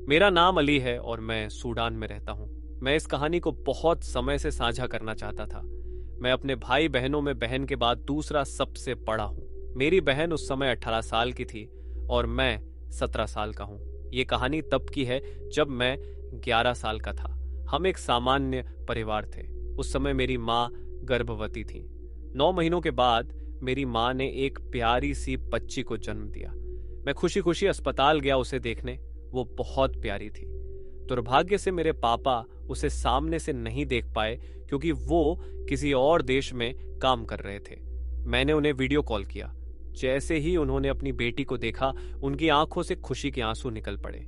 मेरा नाम अली है और मैं सूडान में रहता हूँ। मैं इस कहानी को बहुत समय से साझा करना चाहता था। मैं अपने भाई बहनों में बहन के बाद दूसरा सबसे बड़ा हूँ। मेरी बहन उस समय 18 साल की थी और मैं 17 साल का हूँ। ये कहानी तब की है जब मैं 11 साल का था। हम एक सामान्य परिवार थे। उस समय मेरी माँ गर्भवती थी। 9 महीनों के बाद मेरी माँ ने एक प्यारी सी बच्ची को जन्म दिया। मैं खुशी खुशी अस्पताल गया उसे देखने। वो बहुत प्यारी थी। दुर्भाग्य से मेरे पापा उसे सामने से नहीं देख पाए क्योंकि वो किसी और देश में काम कर रहे थे। मैंने उन्हें वीडियो कॉल किया। जैसे ही उन्होंने अपनी बेटी को देखा, उनकी आंखों से खुशी के आंसू निकल पड़े।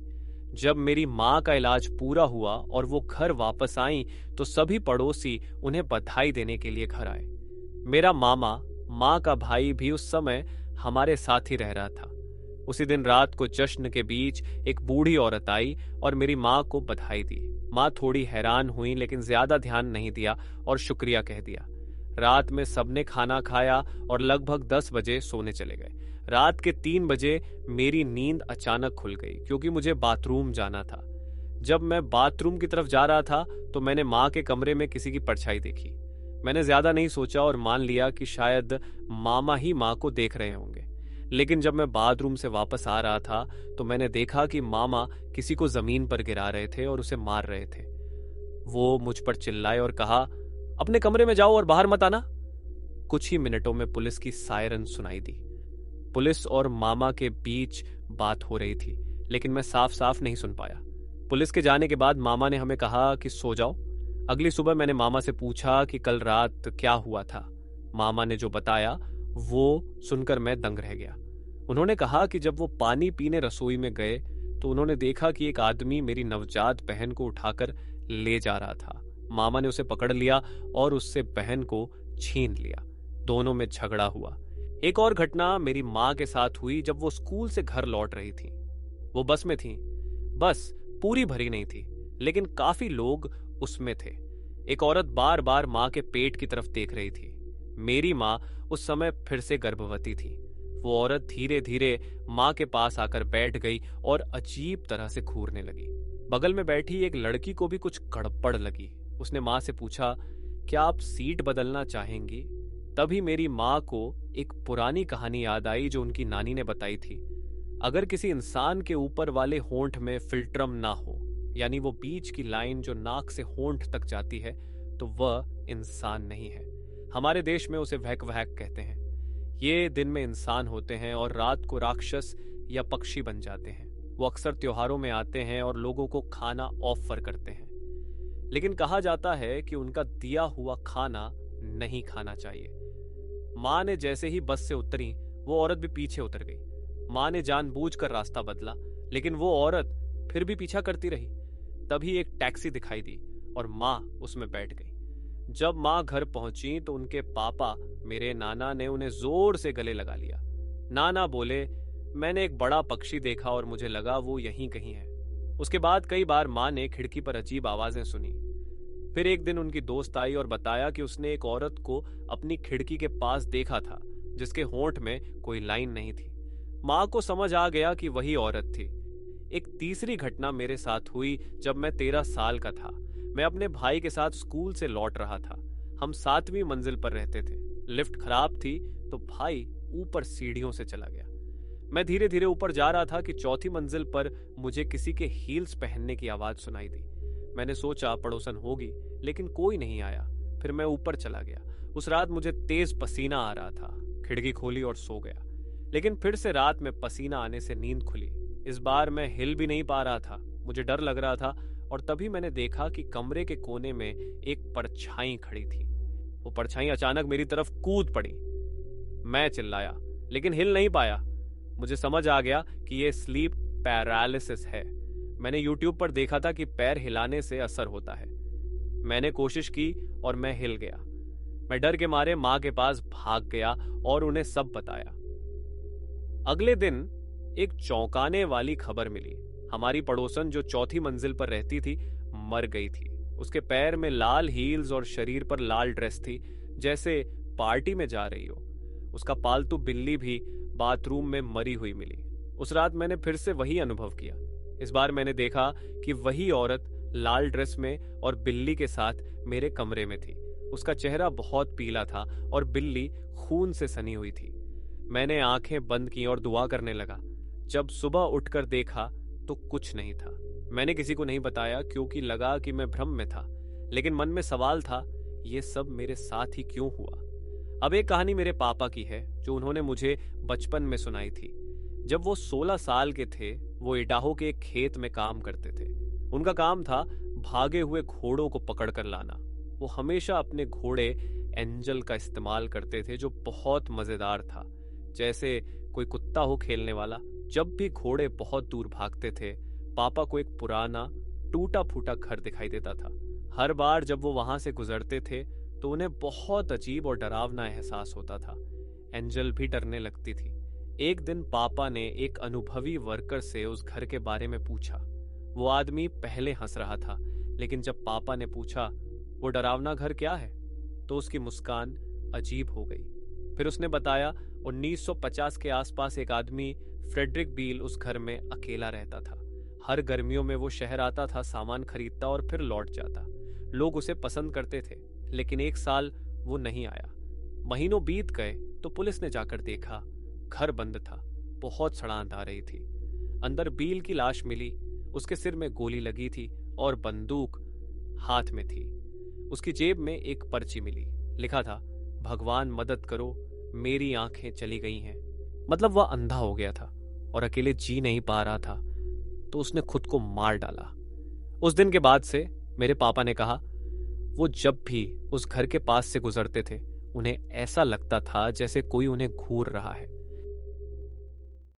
जब मेरी माँ का इलाज पूरा हुआ और वो घर वापस आई तो सभी पड़ोसी उन्हें बधाई देने के लिए घर आए। मेरा मामा, माँ का भाई भी उस समय हमारे साथ ही रह रहा था। उसी दिन रात को जश्न के बीच एक बूढ़ी औरत आई और मेरी माँ को बधाई दी। माँ थोड़ी हैरान हुई लेकिन ज्यादा ध्यान नहीं दिया और शुक्रिया कह दिया। रात में सबने खाना खाया और लगभग 10 बजे सोने चले गए। रात के 3 बजे मेरी नींद अचानक खुल गई क्योंकि मुझे बाथरूम जाना था। जब मैं बाथरूम की तरफ जा रहा था तो मैंने माँ के कमरे में किसी की परछाई देखी। मैंने ज्यादा नहीं सोचा और मान लिया कि शायद मामा ही माँ को देख रहे होंगे। लेकिन जब मैं बाथरूम से वापस आ रहा था तो मैंने देखा कि मामा किसी को जमीन पर गिरा रहे थे और उसे मार रहे थे। वो मुझ पर चिल्लाए और कहा, अपने कमरे में जाओ और बाहर मत आना। कुछ ही मिनटों में पुलिस की सायरन सुनाई दी। पुलिस और मामा के बीच बात हो रही थी लेकिन मैं साफ साफ नहीं सुन पाया। पुलिस के जाने के बाद मामा ने हमें कहा कि सो जाओ। अगली सुबह मैंने मामा से पूछा कि कल रात क्या हुआ था। मामा ने जो बताया वो सुनकर मैं दंग रह गया। उन्होंने कहा कि जब वो पानी पीने रसोई में गए तो उन्होंने देखा कि एक आदमी मेरी नवजात बहन को उठाकर ले जा रहा था। मामा ने उसे पकड़ लिया और उससे बहन को छीन लिया। दोनों में झगड़ा हुआ। एक और घटना मेरी माँ के साथ हुई जब वो स्कूल से घर लौट रही थी। वो बस में थी। बस पूरी भरी नहीं थी लेकिन काफी लोग उसमें थे। एक औरत बार बार माँ के पेट की तरफ देख रही थी। मेरी माँ उस समय फिर से गर्भवती थी। वो औरत धीरे धीरे माँ के पास आकर बैठ गई और अजीब तरह से घूरने लगी। बगल में बैठी एक लड़की को भी कुछ गड़बड़ लगी। उसने माँ से पूछा, क्या आप सीट बदलना चाहेंगी? तभी मेरी माँ को एक पुरानी कहानी याद आई जो उनकी नानी ने बताई थी। अगर किसी इंसान के ऊपर वाले होंठ में फिल्ट्रम ना हो, यानी वो बीच की लाइन जो नाक से होंठ तक जाती है, तो वह इंसान नहीं है। हमारे देश में उसे वहक वहक कहते हैं। ये दिन में इंसान होते हैं और रात को राक्षस या पक्षी बन जाते हैं। वो अक्सर त्योहारों में आते हैं और लोगों को खाना ऑफर करते हैं। लेकिन कहा जाता है कि उनका दिया हुआ खाना नहीं खाना चाहिए। माँ ने जैसे ही बस से उतरी, वो औरत भी पीछे उतर गई। माँ ने जानबूझकर रास्ता बदला लेकिन वो औरत फिर भी पीछा करती रही। तभी एक टैक्सी दिखाई दी और माँ उसमें बैठ गई। जब माँ घर पहुंची तो उनके पापा, मेरे नाना ने उन्हें जोर से गले लगा लिया। नाना बोले, मैंने एक बड़ा पक्षी देखा और मुझे लगा वो यहीं कहीं है। उसके बाद कई बार माँ ने खिड़की पर अजीब आवाजें सुनी। फिर एक दिन उनकी दोस्त आई और बताया कि उसने एक औरत को अपनी खिड़की के पास देखा था जिसके होंठ में कोई लाइन नहीं थी। माँ को समझ आ गया कि वही औरत थी। एक तीसरी घटना मेरे साथ हुई जब मैं 13 साल का था। मैं अपने भाई के साथ स्कूल से लौट रहा था। हम 7वीं मंजिल पर रहते थे। लिफ्ट खराब थी तो भाई ऊपर सीढ़ियों से चला गया। मैं धीरे धीरे ऊपर जा रहा था कि चौथी मंजिल पर मुझे किसी के हील्स पहनने की आवाज सुनाई दी। मैंने सोचा पड़ोसन होगी लेकिन कोई नहीं आया। फिर मैं ऊपर चला गया। उस रात मुझे तेज पसीना आ रहा था। खिड़की खोली और सो गया। लेकिन फिर से रात में पसीना आने से नींद खुली। इस बार मैं हिल भी नहीं पा रहा था। मुझे डर लग रहा था और तभी मैंने देखा कि कमरे के कोने में एक परछाई खड़ी थी। वो परछाई अचानक मेरी तरफ कूद पड़ी। मैं चिल्लाया लेकिन हिल नहीं पाया। मुझे समझ आ गया कि यह स्लीप पैरालिसिस है। मैंने YouTube पर देखा था कि पैर हिलाने से असर होता है। मैंने कोशिश की और मैं हिल गया। मैं डर के मारे माँ के पास भाग गया और उन्हें सब बताया। अगले दिन एक चौंकाने वाली खबर मिली। हमारी पड़ोसन जो चौथी मंजिल पर रहती थी मर गई थी। उसके पैर में लाल हील्स और शरीर पर लाल ड्रेस थी, जैसे पार्टी में जा रही हो। उसका पालतू बिल्ली भी बाथरूम में मरी हुई मिली। उस रात मैंने फिर से वही अनुभव किया। इस बार मैंने देखा कि वही औरत लाल ड्रेस में और बिल्ली के साथ मेरे कमरे में थी। उसका चेहरा बहुत पीला था और बिल्ली खून से सनी हुई थी। मैंने आंखें बंद की और दुआ करने लगा। जब सुबह उठकर देखा तो कुछ नहीं था। मैंने किसी को नहीं बताया क्योंकि लगा कि मैं भ्रम में था, लेकिन मन में सवाल था, ये सब मेरे साथ ही क्यों हुआ। अब एक कहानी मेरे पापा की है जो उन्होंने मुझे बचपन में सुनाई थी। जब वो 16 साल के थे, वो इडाहो के एक खेत में काम करते थे। उनका काम था भागे हुए घोड़ों को पकड़कर लाना। वो हमेशा अपने घोड़े एंजल का इस्तेमाल करते थे जो बहुत मजेदार था, जैसे कोई कुत्ता हो खेलने वाला। जब भी घोड़े बहुत दूर भागते थे, पापा को एक पुराना टूटा फूटा घर दिखाई देता था। हर बार जब वो वहां से गुजरते थे तो उन्हें बहुत अजीब और डरावना एहसास होता था। एंजल भी डरने लगती थी। एक दिन पापा ने एक अनुभवी वर्कर से उस घर के बारे में पूछा। वो आदमी पहले हंस रहा था, लेकिन जब पापा ने पूछा वो डरावना घर क्या है, तो उसकी मुस्कान अजीब हो गई। फिर उसने बताया 1950 के आसपास एक आदमी फ्रेडरिक बील उस घर में अकेला रहता था। हर गर्मियों में वो शहर आता था, सामान खरीदता और फिर लौट जाता। लोग उसे पसंद करते थे, लेकिन एक साल वो नहीं आया। महीनों बीत गए तो पुलिस ने जाकर देखा, घर बंद था। बहुत सड़ांत आ रही थी। अंदर बील की लाश मिली। उसके सिर में गोली लगी थी और बंदूक हाथ में थी। उसकी जेब में एक पर्ची मिली। लिखा था, भगवान मदद करो, मेरी आंखें चली गई हैं। मतलब वह अंधा हो गया था और अकेले जी नहीं पा रहा था, तो उसने खुद को मार डाला। उस दिन के बाद से मेरे पापा ने कहा, वो जब भी उस घर के पास से गुजरते थे, उन्हें ऐसा लगता था जैसे कोई उन्हें घूर रहा है।